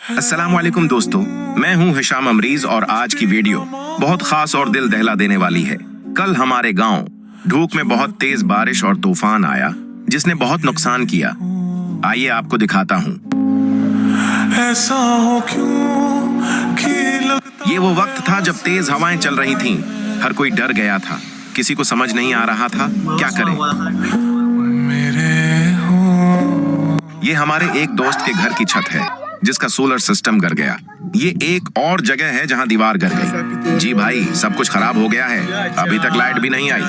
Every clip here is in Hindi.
अस्सलाम वालेकुम दोस्तों, मैं हूं हिशाम अमरीज और आज की वीडियो बहुत खास और दिल दहला देने वाली है। कल हमारे गांव ढूक में बहुत तेज बारिश और तूफान आया जिसने बहुत नुकसान किया। आइए आपको दिखाता हूं। ऐसा हो क्यों कि लगता ये वो वक्त था जब तेज हवाएं चल रही थीं। हर कोई डर गया था, किसी को समझ नहीं आ रहा था क्या करें। मेरे हो। ये हमारे एक दोस्त के घर की छत है जिसका सोलर सिस्टम गिर गया। ये एक और जगह है जहां दीवार गिर गई। जी भाई, सब कुछ खराब हो गया है, अभी तक लाइट भी नहीं आई।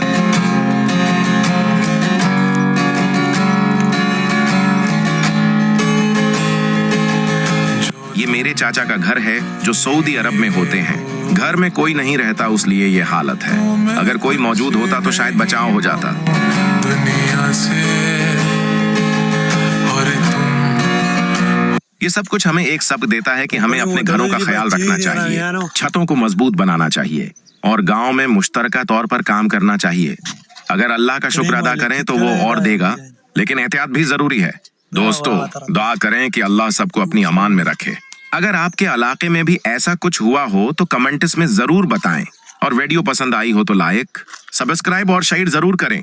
ये मेरे चाचा का घर है जो सऊदी अरब में होते हैं। घर में कोई नहीं रहता, इसलिए ये हालत है। अगर कोई मौजूद होता तो शायद बचाव हो जाता। दुनिया से और तुम। ये सब कुछ हमें एक सबक देता है कि हमें अपने घरों का ख्याल रखना चाहिए, छतों को मजबूत बनाना चाहिए और गांव में मुश्तरका तौर पर काम करना चाहिए। अगर अल्लाह का शुक्र अदा करें तो वो और देगा, लेकिन एहतियात भी जरूरी है। दोस्तों, दुआ करें कि अल्लाह सबको अपनी अमान में रखे। अगर आपके इलाके में भी ऐसा कुछ हुआ हो तो कमेंट्स में जरूर बताएं और वीडियो पसंद आई हो तो लाइक, सब्सक्राइब और शेयर जरूर करें।